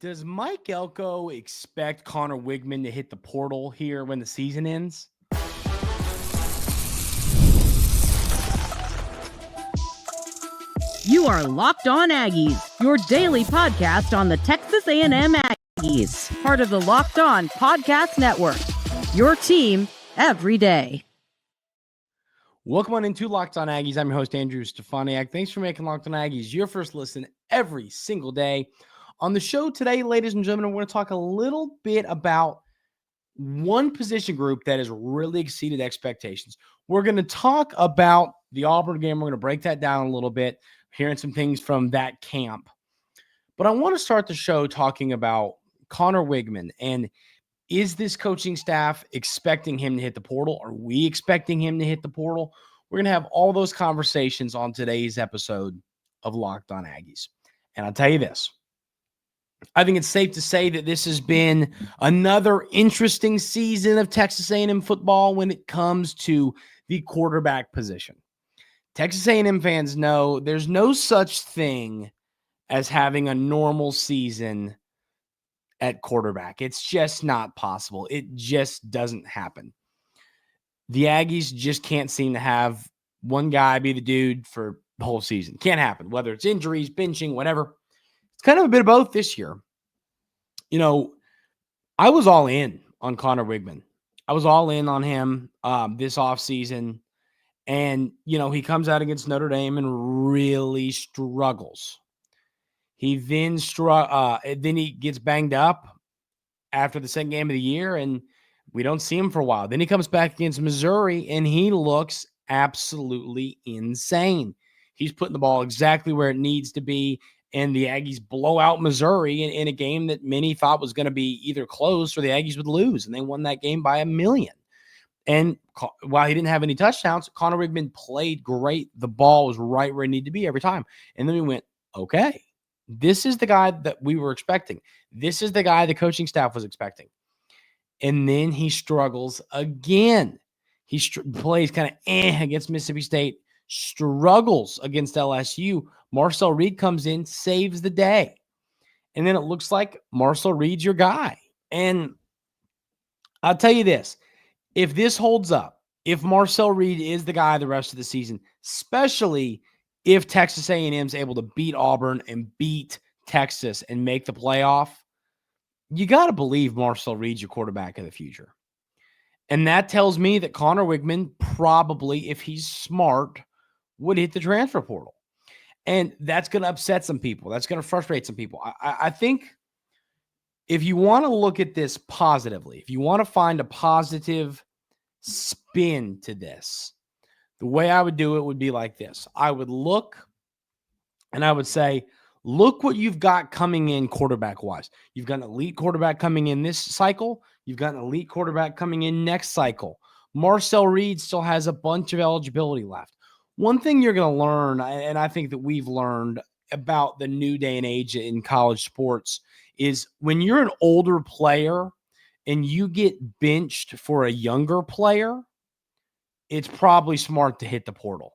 Does Mike Elko expect Conner Weigman to hit the portal here when the season ends? You are Locked On Aggies, your daily podcast on the Texas A&M Aggies, part of the Locked On Podcast Network, your team every day. Welcome on into Locked On Aggies. I'm your host, Andrew Stefaniak. Thanks for making Locked On Aggies your first listen every single day. On the show today, ladies and gentlemen, we're going to talk a little bit about one position group that has really exceeded expectations. We're going to talk about the Auburn game. We're going to break that down a little bit, hearing some things from that camp. But I want to start the show talking about Conner Weigman. And is this coaching staff expecting him to hit the portal? Are we expecting him to hit the portal? We're going to have all those conversations on today's episode of Locked On Aggies. And I'll tell you this. I think it's safe to say that this has been another interesting season of Texas A&M football when it comes to the quarterback position. Texas A&M fans know there's no such thing as having a normal season at quarterback. It's just not possible. It just doesn't happen. The Aggies just can't seem to have one guy be the dude for the whole season. Can't happen, whether it's injuries, benching, whatever. It's kind of a bit of both this year. You know, I was all in on Conner Weigman. I was all in on him this offseason. And, you know, he comes out against Notre Dame and really struggles. He then he gets banged up after the second game of the year, and we don't see him for a while. Then he comes back against Missouri, and he looks absolutely insane. He's putting the ball exactly where it needs to be, and the Aggies blow out Missouri in a game that many thought was going to be either close or the Aggies would lose, and they won that game by 1 million. And while he didn't have any touchdowns, Conner Weigman played great. The ball was right where it needed to be every time. And then we went, okay, this is the guy that we were expecting. This is the guy the coaching staff was expecting. And then he struggles again. He plays kind of against Mississippi State, struggles against LSU. Marcel Reed comes in, saves the day. And then it looks like Marcel Reed's your guy. And I'll tell you this. If this holds up, if Marcel Reed is the guy the rest of the season, especially if Texas A&M is able to beat Auburn and beat Texas and make the playoff, you got to believe Marcel Reed's your quarterback of the future. And that tells me that Conner Weigman probably, if he's smart, would hit the transfer portal. And that's going to upset some people. That's going to frustrate some people. I think if you want to look at this positively, if you want to find a positive spin to this, the way I would do it would be like this. I would look and I would say, look what you've got coming in quarterback-wise. You've got an elite quarterback coming in this cycle. You've got an elite quarterback coming in next cycle. Marcel Reed still has a bunch of eligibility left. One thing you're going to learn, and I think that we've learned about the new day and age in college sports, is when you're an older player and you get benched for a younger player, it's probably smart to hit the portal.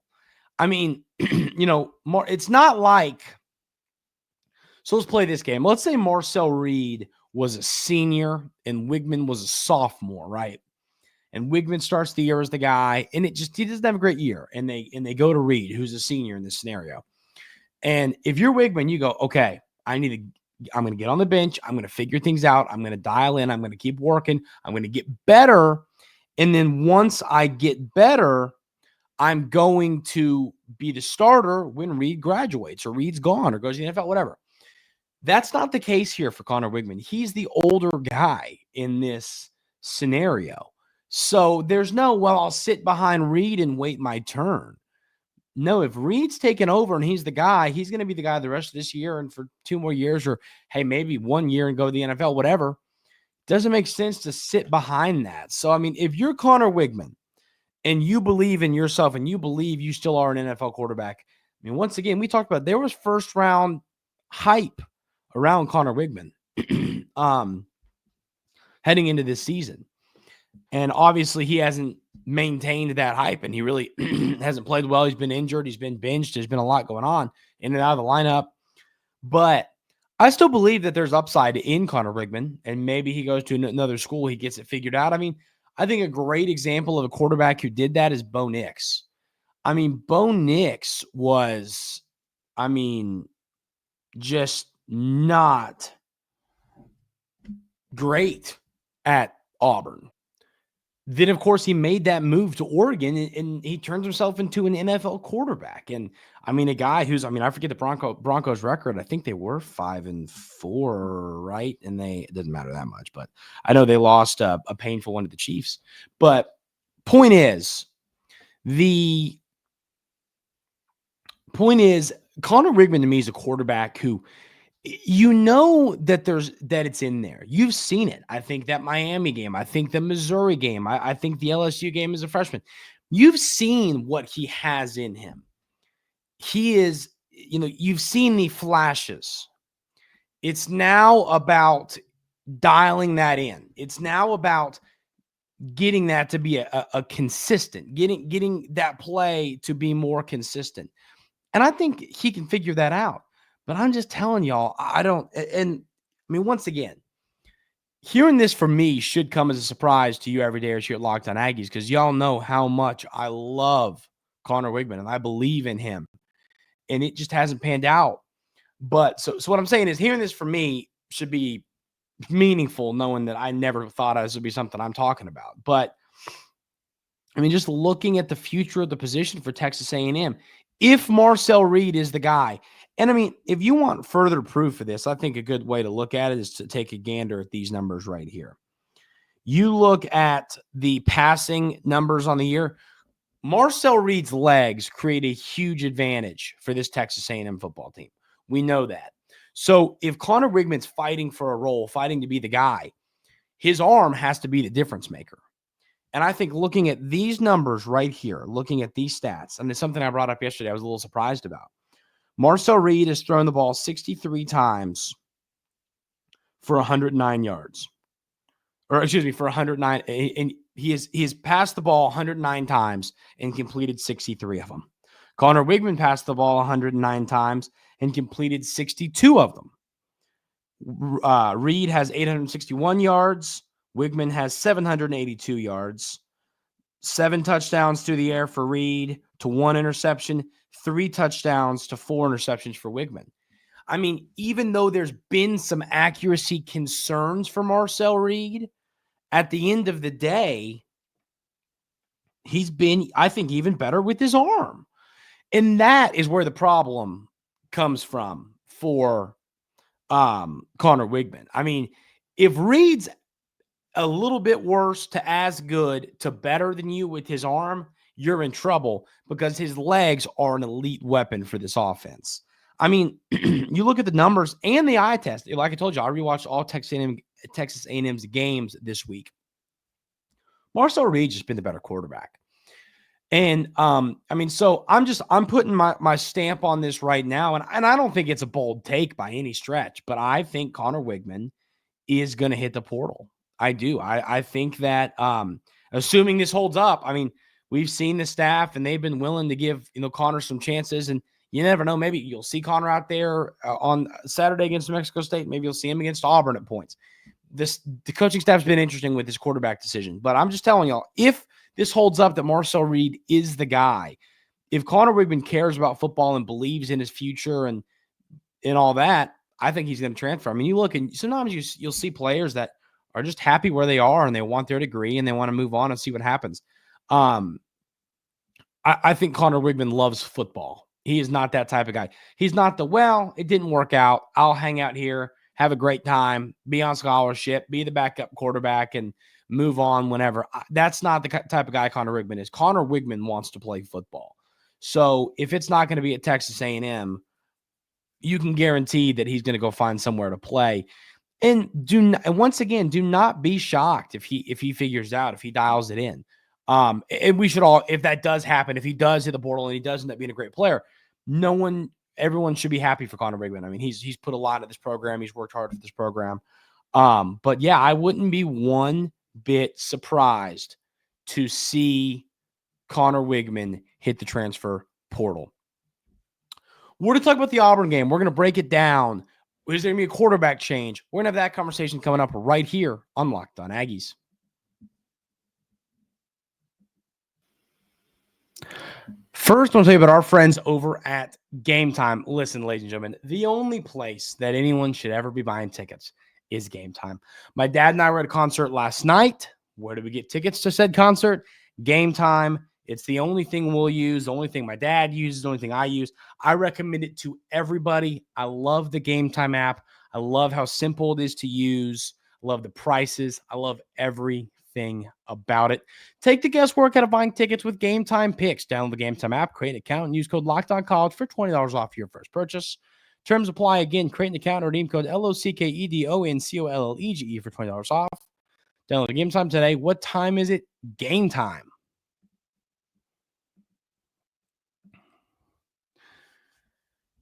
I mean, you know, it's not like, so let's play this game. Let's say Marcel Reed was a senior and Weigman was a sophomore, right? And Weigman starts the year as the guy, and he doesn't have a great year. And they go to Reed, who's a senior in this scenario. And if you're Weigman, you go, okay, I'm going to get on the bench. I'm going to figure things out. I'm going to dial in. I'm going to keep working. I'm going to get better. And then once I get better, I'm going to be the starter when Reed graduates or Reed's gone or goes to the NFL, whatever. That's not the case here for Conner Weigman. He's the older guy in this scenario. So there's no, well, I'll sit behind Reed and wait my turn. No, if Reed's taken over and he's the guy, he's going to be the guy the rest of this year and for 2 more years, or hey, maybe 1 year and go to the NFL, whatever. Doesn't make sense to sit behind that. So, I mean, if you're Conner Weigman and you believe in yourself and you believe you still are an NFL quarterback, I mean, once again, we talked about there was first round hype around Conner Weigman heading into this season. And obviously he hasn't maintained that hype, and he really hasn't played well. He's been injured. He's been benched. There's been a lot going on in and out of the lineup. But I still believe that there's upside in Conner Weigman, and maybe he goes to another school, he gets it figured out. I mean, I think a great example of a quarterback who did that is Bo Nix. I mean, Bo Nix was, just not great at Auburn. Then, of course, he made that move to Oregon, and he turns himself into an NFL quarterback. And a guy who's, I forget the Broncos record. I think they were 5-4, right? And it doesn't matter that much, but I know they lost a painful one to the Chiefs. But point is, Conner Weigman to me is a quarterback who, that it's in there. You've seen it. I think that Miami game, I think the Missouri game, I think the LSU game as a freshman. You've seen what he has in him. He is, you've seen the flashes. It's now about dialing that in. It's now about getting that to be a consistent, getting that play to be more consistent. And I think he can figure that out. But I'm just telling y'all, once again, hearing this from me should come as a surprise to you every day here at Locked On Aggies, because y'all know how much I love Conner Weigman and I believe in him. And it just hasn't panned out. But so what I'm saying is, hearing this from me should be meaningful, knowing that I never thought this would be something I'm talking about. But just looking at the future of the position for Texas A&M, if Marcel Reed is the guy, and if you want further proof of this, I think a good way to look at it is to take a gander at these numbers right here. You look at the passing numbers on the year. Marcel Reed's legs create a huge advantage for this Texas A&M football team. We know that. So if Conner Weigman's fighting for a role, fighting to be the guy, his arm has to be the difference maker. And I think looking at these numbers right here, looking at these stats, and it's something I brought up yesterday I was a little surprised about. Marcel Reed has thrown the ball 63 times for 109 yards. For 109. And he has passed the ball 109 times and completed 63 of them. Conner Weigman passed the ball 109 times and completed 62 of them. Reed has 861 yards. Weigman has 782 yards. 7 touchdowns through the air for Reed to 1 interception. 3 touchdowns to 4 interceptions for Weigman. Even though there's been some accuracy concerns for Marcel Reed, at the end of the day, he's been, I think, even better with his arm. And that is where the problem comes from for Conner Weigman. If Reed's a little bit worse to as good to better than you with his arm, you're in trouble, because his legs are an elite weapon for this offense. You look at the numbers and the eye test. Like I told you, I rewatched all Texas A&M's games this week. Marcel Reed's just been the better quarterback. And so I'm putting my stamp on this right now, and I don't think it's a bold take by any stretch, but I think Conner Weigman is going to hit the portal. I do. I think that assuming this holds up, we've seen the staff and they've been willing to give Conner some chances, and you never know. Maybe you'll see Conner out there on Saturday against New Mexico State. Maybe you'll see him against Auburn at points. The coaching staff's been interesting with this quarterback decision, but I'm just telling y'all, if this holds up that Marcel Reed is the guy, if Conner Weigman cares about football and believes in his future and all that, I think he's going to transfer. You look, and sometimes you'll see players that are just happy where they are and they want their degree and they want to move on and see what happens. I think Conner Weigman loves football. He is not that type of guy. He's not it didn't work out, I'll hang out here, have a great time, be on scholarship, be the backup quarterback, and move on whenever. That's not the type of guy Conner Weigman is. Conner Weigman wants to play football. So if it's not going to be at Texas A&M, you can guarantee that he's going to go find somewhere to play. And once again, do not be shocked if he figures out, if he dials it in. And we should all, if that does happen, if he does hit the portal and he does end up being a great player, everyone should be happy for Conner Weigman. He's put a lot of this program. He's worked hard for this program. But yeah, I wouldn't be one bit surprised to see Conner Weigman hit the transfer portal. We're going to talk about the Auburn game. We're going to break it down. Is there going to be a quarterback change? We're going to have that conversation coming up right here on Locked On Aggies. First, I want to tell you about our friends over at GameTime. Listen, ladies and gentlemen, the only place that anyone should ever be buying tickets is GameTime. My dad and I were at a concert last night. Where did we get tickets to said concert? GameTime. It's the only thing we'll use, the only thing my dad uses, the only thing I use. I recommend it to everybody. I love the GameTime app. I love how simple it is to use. I love the prices. I love everything about it. Take the guesswork out of buying tickets with GameTime Picks. Download the GameTime app, create an account, and use code LOCKEDONCollege for $20 off your first purchase. Terms apply. Again, create an account or redeem code LOCKEDONCOLLEGE for $20 off. Download the GameTime today. What time is it? Game time.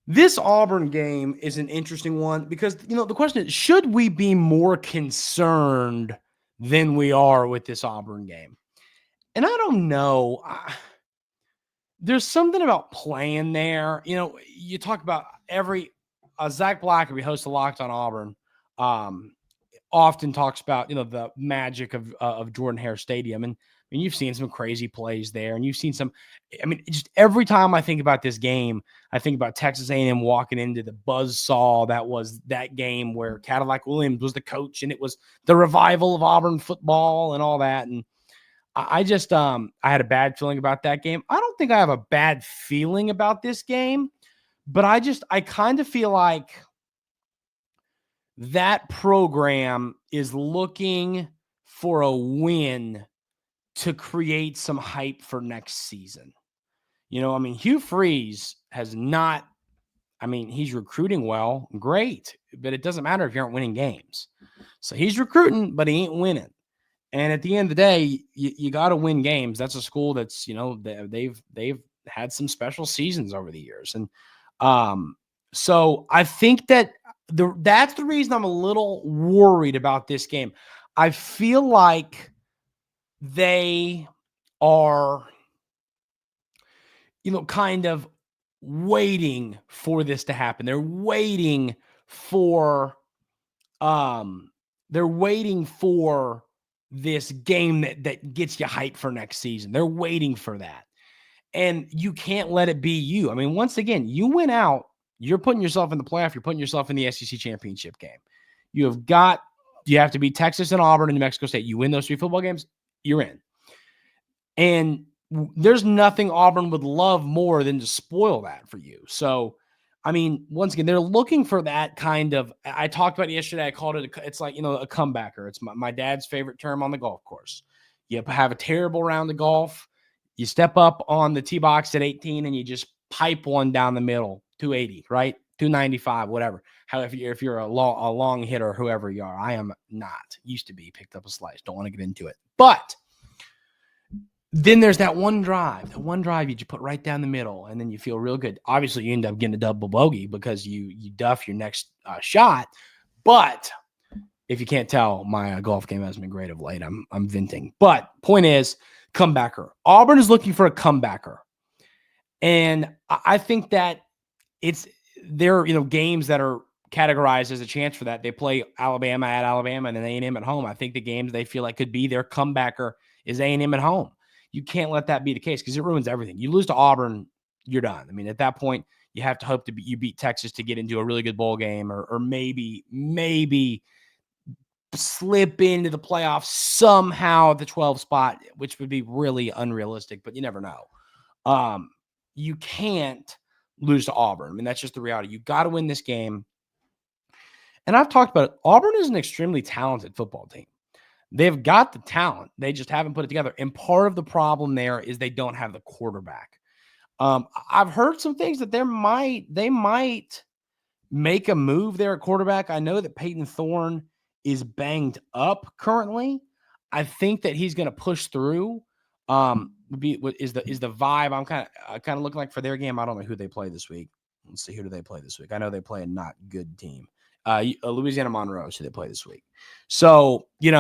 This Auburn game is an interesting one because, the question is, should we be more concerned than we are with this Auburn game? And I don't know. There's something about playing there. You talk about Zach Blackerby, host of Locked On Auburn, often talks about, the magic of Jordan-Hare Stadium. And you've seen some crazy plays there, and you've seen just every time I think about this game, I think about Texas A&M walking into the buzzsaw that was that game where Cadillac Williams was the coach, and it was the revival of Auburn football and all that. And I just I had a bad feeling about that game. I don't think I have a bad feeling about this game, but I kind of feel like that program is looking for a win to create some hype for next season. Hugh Freeze has not, he's recruiting well, great, but it doesn't matter if you aren't winning games. So he's recruiting, but he ain't winning. And at the end of the day, you got to win games. That's a school that's, they've had some special seasons over the years. And so I think that that's the reason I'm a little worried about this game. I feel like they are, kind of waiting for this to happen. They're waiting for this game that gets you hyped for next season. They're waiting for that. And you can't let it be you. Once again, you went out, you're putting yourself in the playoff, you're putting yourself in the SEC championship game. You have to beat Texas and Auburn and New Mexico State. You win those 3 football games, you're in. And there's nothing Auburn would love more than to spoil that for you. So, once again, they're looking for that kind of, I talked about it yesterday. I called it, it's like, a comebacker. It's my dad's favorite term on the golf course. You have a terrible round of golf. You step up on the tee box at 18 and you just pipe one down the middle, 280, right? 295, whatever. If you're a long hitter, whoever you are, I am not. Used to be, picked up a slice. Don't want to get into it. But then there's that one drive you just put right down the middle, and then you feel real good. Obviously, you end up getting a double bogey because you duff your next shot. But if you can't tell, my golf game hasn't been great of late. I'm venting. But point is, comebacker. Auburn is looking for a comebacker. And I think that there are games that are categorized as a chance for that. They play Alabama at Alabama and then A&M at home. I think the games they feel like could be their comebacker is A&M at home. You can't let that be the case because it ruins everything. You lose to Auburn, you're done. At that point, you have to hope you beat Texas to get into a really good bowl game, or maybe slip into the playoffs somehow at the 12 spot, which would be really unrealistic, but you never know. You can't lose to Auburn. That's just the reality. You got to win this game. And I've talked about it. Auburn is an extremely talented football team. They've got the talent. They just haven't put it together. And part of the problem there is they don't have the quarterback. I've heard some things that they might make a move there at quarterback. I know that Peyton Thorne is banged up currently. I think that he's going to push through. Is the vibe I'm kind of looking like for their game. I don't know who they play this week. Let's see, who do they play this week? I know they play a not good team. Louisiana Monroe, who they play this week. So, you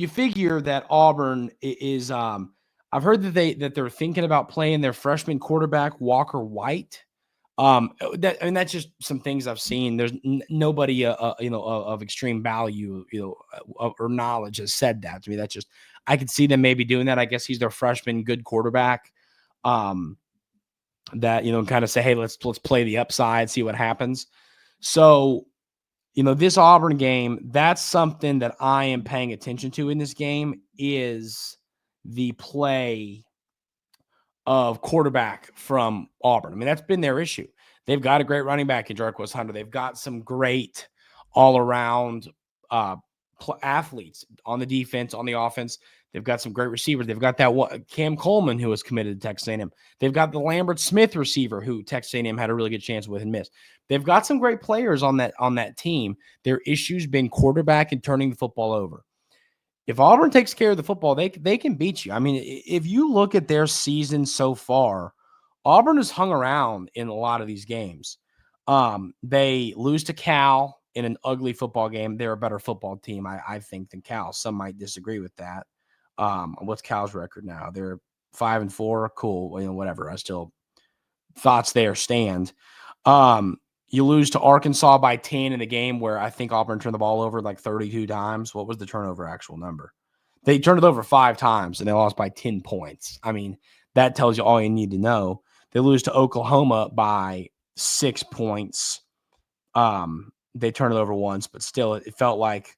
figure that Auburn is, I've heard that they're thinking about playing their freshman quarterback, Walker White. That's just some things I've seen. There's nobody, of extreme value, or knowledge has said that to me. That's just, I could see them maybe doing that. I guess he's their freshman, good quarterback. That, kind of say, hey, let's play the upside, see what happens. So, this Auburn game, that's something that I am paying attention to in this game is the play of quarterback from Auburn. I mean, that's been their issue. They've got a great running back in Jarquez Hunter. They've got some great all-around athletes on the defense, on the offense. They've got some great receivers. They've got that Cam Coleman, who was committed to Texas A&M. They've got the Lambert Smith receiver, who Texas A&M had a really good chance with and missed. They've got some great players on that team. Their issue's been quarterback and turning the football over. If Auburn takes care of the football, they can beat you. I mean, if you look at their season so far, Auburn has hung around in a lot of these games. They lose to Cal in an ugly football game. They're a better football team, I think, than Cal. Some might disagree with that. What's Cal's record now? They're 5-4. Cool. Whatever. Thoughts there stand. You lose to Arkansas by 10 in the game where I think Auburn turned the ball over like 32 times. What was the turnover actual number? They turned it over 5 times and they lost by 10 points. I mean, that tells you all you need to know. They lose to Oklahoma by 6 points. They turned it over once, but still it felt like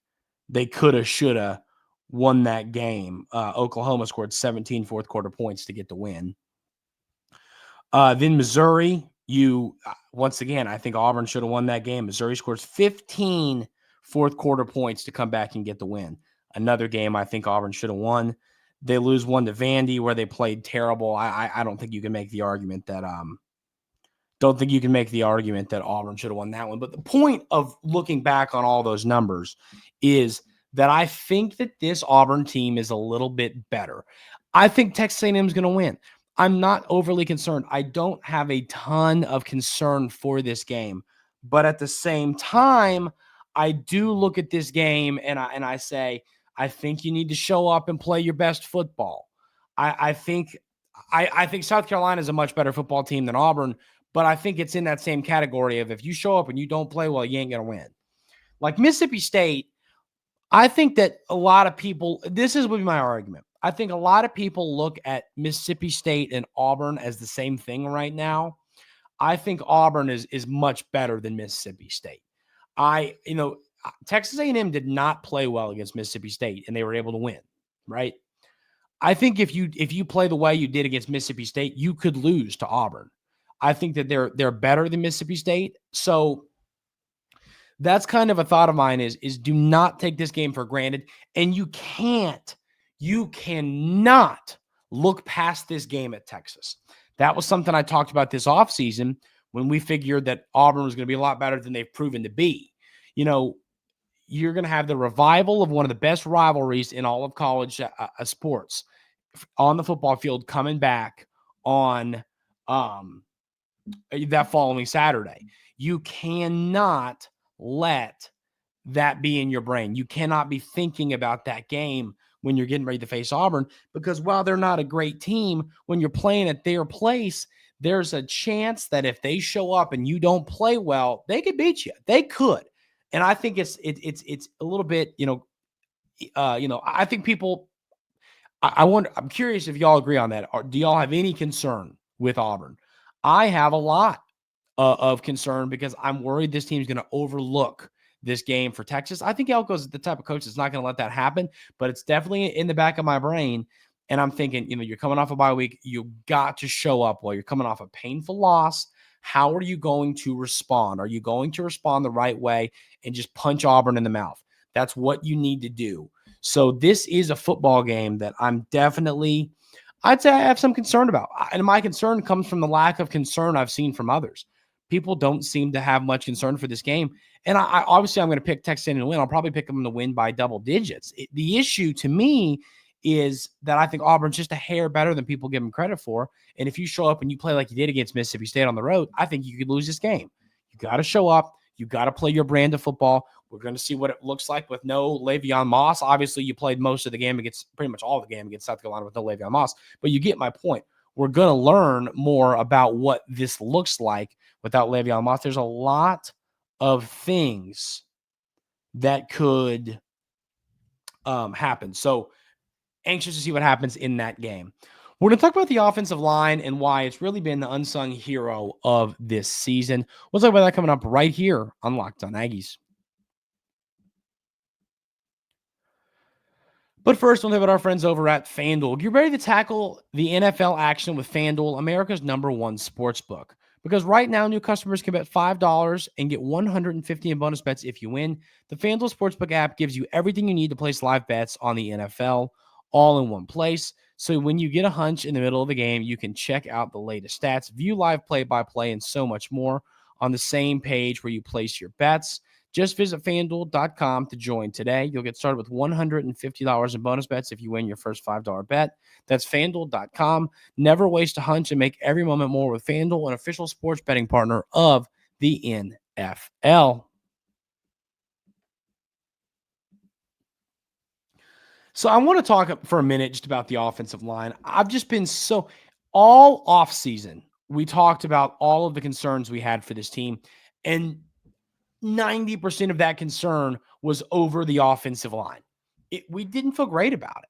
they coulda, shoulda won that game. Oklahoma scored 17 fourth quarter points to get the win. Then Missouri, once again, I think Auburn should have won that game. Missouri scores 15 fourth quarter points to come back and get the win. Another game I think Auburn should have won. They lose one to Vandy where they played terrible. I don't think you can make the argument that Auburn should have won that one. But the point of looking back on all those numbers is that I think that this Auburn team is a little bit better. I think Texas A&M is going to win. I'm not overly concerned. I don't have a ton of concern for this game. But at the same time, I do look at this game and I say, I think you need to show up and play your best football. I think South Carolina is a much better football team than Auburn, but I think it's in that same category of if you show up and you don't play well, you ain't going to win. Like Mississippi State, I think that a lot of people, this would be my argument. I think a lot of people look at Mississippi State and Auburn as the same thing right now. I think Auburn is much better than Mississippi State. Texas A&M did not play well against Mississippi State, and they were able to win, right? I think if you play the way you did against Mississippi State, you could lose to Auburn. I think that they're better than Mississippi State. So that's kind of a thought of mine is do not take this game for granted. And you cannot look past this game at Texas. That was something I talked about this offseason when we figured that Auburn was going to be a lot better than they've proven to be. You're going to have the revival of one of the best rivalries in all of college sports on the football field coming back on that following Saturday. You cannot let that be in your brain. You cannot be thinking about that game when you're getting ready to face Auburn, because while they're not a great team, when you're playing at their place, there's a chance that if they show up and you don't play well, they could beat you. They could. And I think it's a little bit, I think people, I wonder, I'm curious if y'all agree on that. Or do y'all have any concern with Auburn? I have a lot of concern because I'm worried this team's going to overlook this game for Texas. I think Elko's the type of coach that's not going to let that happen, but it's definitely in the back of my brain. And I'm thinking, you're coming off a bye week. You got to show up while you're coming off a painful loss. How are you going to respond? Are you going to respond the right way and just punch Auburn in the mouth? That's what you need to do. So this is a football game that I'm definitely, I'd say I have some concern about. And my concern comes from the lack of concern I've seen from others. People don't seem to have much concern for this game. And I obviously I'm going to pick Texas A&M to win. I'll probably pick them to win by double digits. The issue to me is that I think Auburn's just a hair better than people give them credit for. And if you show up and you play like you did against Mississippi State on the road, I think you could lose this game. You got to show up. You got to play your brand of football. We're going to see what it looks like with no Le'Veon Moss. Obviously, you played most of the game against pretty much all of the game against South Carolina with no Le'Veon Moss, but you get my point. we're going to learn more about what this looks like without Le'Veon Moss. There's a lot of things that could happen. So anxious to see what happens in that game. We're going to talk about the offensive line and why it's really been the unsung hero of this season. We'll talk about that coming up right here on Locked On Aggies. But first, we'll talk about our friends over at FanDuel. Get ready to tackle the NFL action with FanDuel, America's #1 sportsbook. Because right now, new customers can bet $5 and get $150 in bonus bets if you win. The FanDuel Sportsbook app gives you everything you need to place live bets on the NFL all in one place. So when you get a hunch in the middle of the game, you can check out the latest stats, view live play-by-play, and so much more on the same page where you place your bets. Just visit FanDuel.com to join today. You'll get started with $150 in bonus bets if you win your first $5 bet. That's FanDuel.com. Never waste a hunch and make every moment more with FanDuel, an official sports betting partner of the NFL. So I want to talk for a minute just about the offensive line. I've just been all offseason, we talked about all of the concerns we had for this team, and 90% of that concern was over the offensive line. We didn't feel great about it.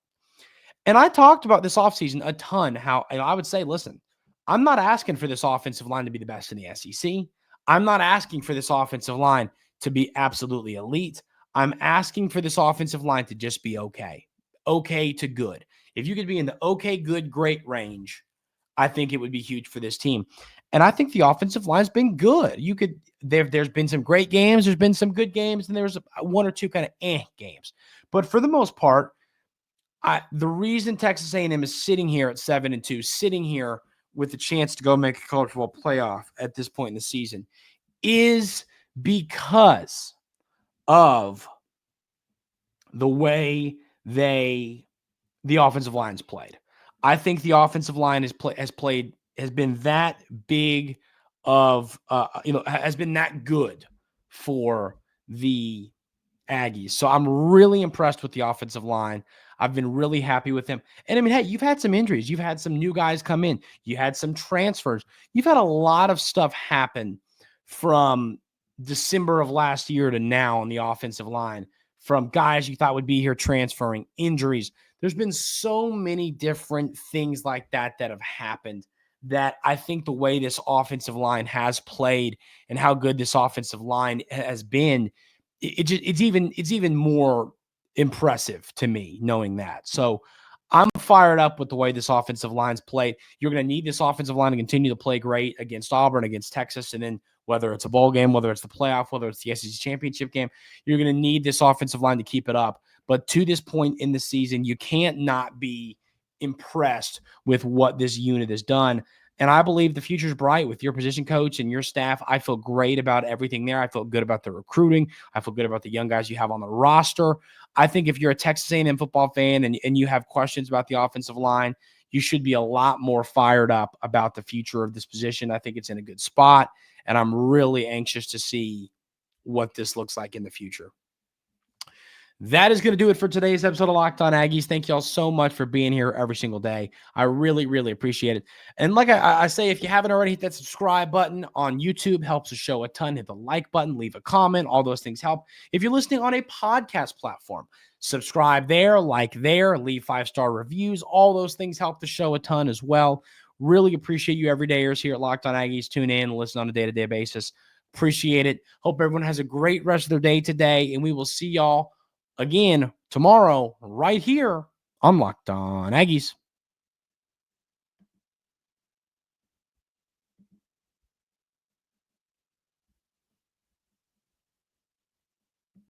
And I talked about this offseason a ton, how I would say, listen, I'm not asking for this offensive line to be the best in the SEC. I'm not asking for this offensive line to be absolutely elite. I'm asking for this offensive line to just be okay to good. If you could be in the okay, good, great range, I think it would be huge for this team. And I think the offensive line's been good. There's been some great games, there's been some good games, and there's one or two kind of games. But for the most part, the reason Texas A&M is sitting here at 7-2, sitting here with the chance to go make a college football playoff at this point in the season, is because of the way the offensive line's played. I think the offensive line has been that big has been that good for the Aggies. So I'm really impressed with the offensive line. I've been really happy with them. And I mean, hey, you've had some injuries. You've had some new guys come in. You had some transfers. You've had a lot of stuff happen from December of last year to now on the offensive line, from guys you thought would be here transferring, injuries. There's been so many different things like that have happened that I think the way this offensive line has played and how good this offensive line has been, it's even more impressive to me knowing that. So I'm fired up with the way this offensive line's played. You're going to need this offensive line to continue to play great against Auburn, against Texas, and then whether it's a bowl game, whether it's the playoff, whether it's the SEC championship game, you're going to need this offensive line to keep it up. But to this point in the season, you can't not be impressed with what this unit has done. And I believe the future's bright with your position coach and your staff. I feel great about everything there. I feel good about the recruiting. I feel good about the young guys you have on the roster. I think if you're a Texas A&M football fan and you have questions about the offensive line, you should be a lot more fired up about the future of this position. I think it's in a good spot, and I'm really anxious to see what this looks like in the future. That is going to do it for today's episode of Locked On Aggies. Thank y'all so much for being here every single day. I really, really appreciate it. And like I say, if you haven't already, hit that subscribe button on YouTube. Helps the show a ton. Hit the like button, leave a comment. All those things help. If you're listening on a podcast platform, subscribe there, like there, leave 5-star reviews. All those things help the show a ton as well. Really appreciate you everydayers here at Locked On Aggies. Tune in and listen on a day-to-day basis. Appreciate it. Hope everyone has a great rest of their day today, and we will see y'all again tomorrow right here on Locked On Aggies.